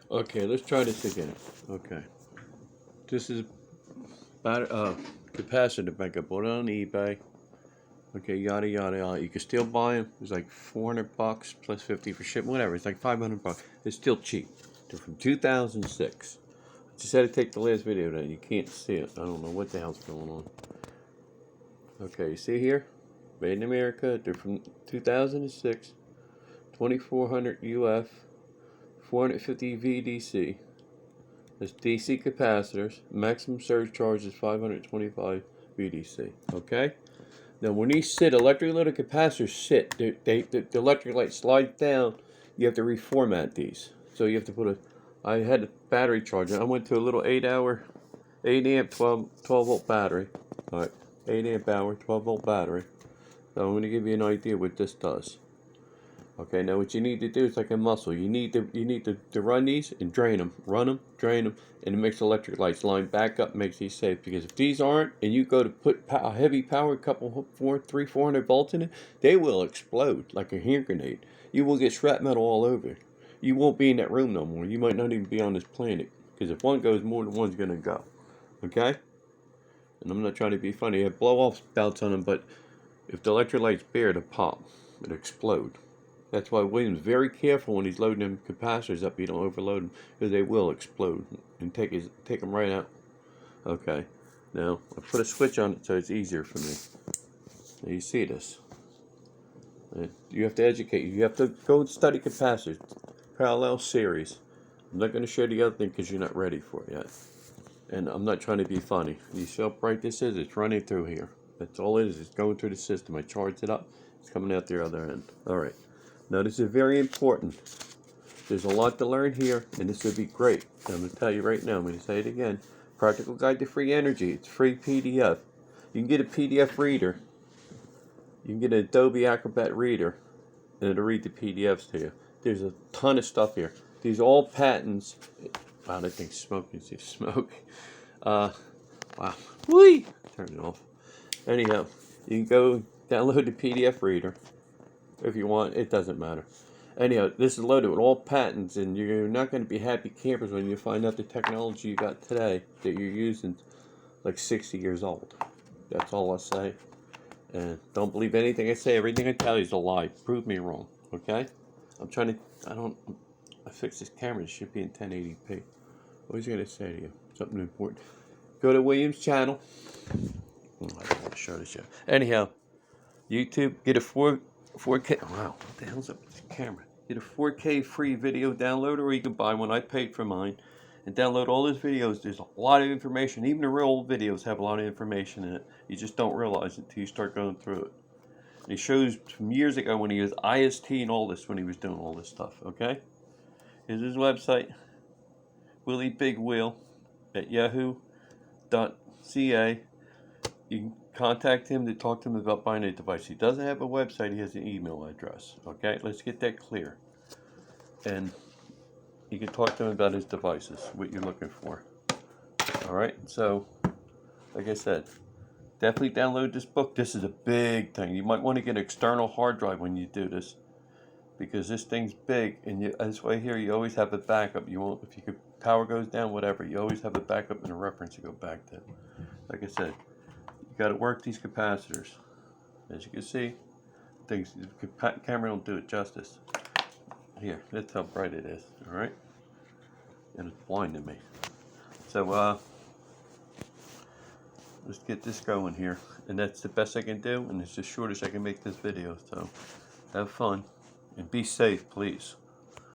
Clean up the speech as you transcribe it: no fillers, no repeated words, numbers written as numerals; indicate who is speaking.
Speaker 1: Okay, let's try this again. Okay. This is capacitor bank. I bought it on eBay. Okay, yada yada yada. You can still buy them. It's like $400 plus 50 for shipping, whatever. It's like $500. It's still cheap. They're from 2006. I just had to take the last video down. You can't see it. I don't know what the hell's going on. Okay, you see here? Made in America. They're from 2006. 2400 UF. 450 VDC. There's DC capacitors. Maximum surge charge is 525 VDC. Okay? Now, when these sit, electrolytic capacitors sit, the electric light slides down. You have to reformat these. So you have to put I had a battery charger. I went to a little 8 amp, 12 volt battery. All right, 8 amp hour, 12 volt battery. So I'm going to give you an idea what this does. Okay, now what you need to do is like a muscle. You need to run these and drain them. Run them, drain them, and it makes electric lights line back up, makes these safe. Because if these aren't, and you go to put a heavy power, a couple, 400 volts in it, they will explode like a hand grenade. You will get scrap metal all over. You won't be in that room no more. You might not even be on this planet. Because if one goes, more than one's going to go. Okay? And I'm not trying to be funny. I have blow-off spouts on them, but if the electric light's bare, it'll pop. It'll explode. That's why William's very careful when he's loading them capacitors up. You don't overload them because they will explode and take them right out. Okay, now I put a switch on it so it's easier for me. Now you see this. You have to educate you. You have to go and study capacitors, parallel series. I'm not going to show the other thing because you're not ready for it yet. And I'm not trying to be funny. You see how bright this is? It's running through here. That's all it is. It's going through the system. I charged it up. It's coming out the other end. All right. Now this is very important. There's a lot to learn here, and this would be great. I'm going to tell you right now. I'm going to say it again. Practical Guide to Free Energy. It's free PDF. You can get a PDF reader. You can get an Adobe Acrobat reader, and it'll read the PDFs to you. There's a ton of stuff here. These are all patents. Wow, that thing's smoking. See smoke. Wow. Whee! Turn it off. Anyhow, you can go download the PDF reader. If you want, it doesn't matter. Anyhow, this is loaded with all patents, and you're not going to be happy campers when you find out the technology you got today that you're using like 60 years old. That's all I say. And don't believe anything I say. Everything I tell you is a lie. Prove me wrong. Okay? I fixed this camera. It should be in 1080p. What was I going to say to you? Something important. Go to William's channel. I don't want to show this yet. Anyhow, YouTube, get a 4K. Wow, what the hell's up with this camera? Get a 4K free video downloader, or you can buy one. I paid for mine. And download all those videos. There's a lot of information. Even the real old videos have a lot of information in it. You just don't realize it until you start going through it. And he shows from years ago when he was IST and all this, when he was doing all this stuff. Okay? Here's his website. Willie Big Wheel at yahoo.ca. You can contact him to talk to him about buying a device. He doesn't have a website. He has an email address. Okay? Let's get that clear. And you can talk to him about his devices, what you're looking for. Alright? So, like I said, definitely download this book. This is a big thing. You might want to get an external hard drive when you do this, because this thing's big, and that's why here you always have a backup. You won't, if power goes down, whatever, you always have a backup and a reference to go back to. Like I said, you got to work these capacitors. As you can see, the camera don't do it justice. Here, that's how bright it is. All right, and it's blinding me. So let's get this going here, and that's the best I can do, and it's the shortest I can make this video. So have fun and be safe, please.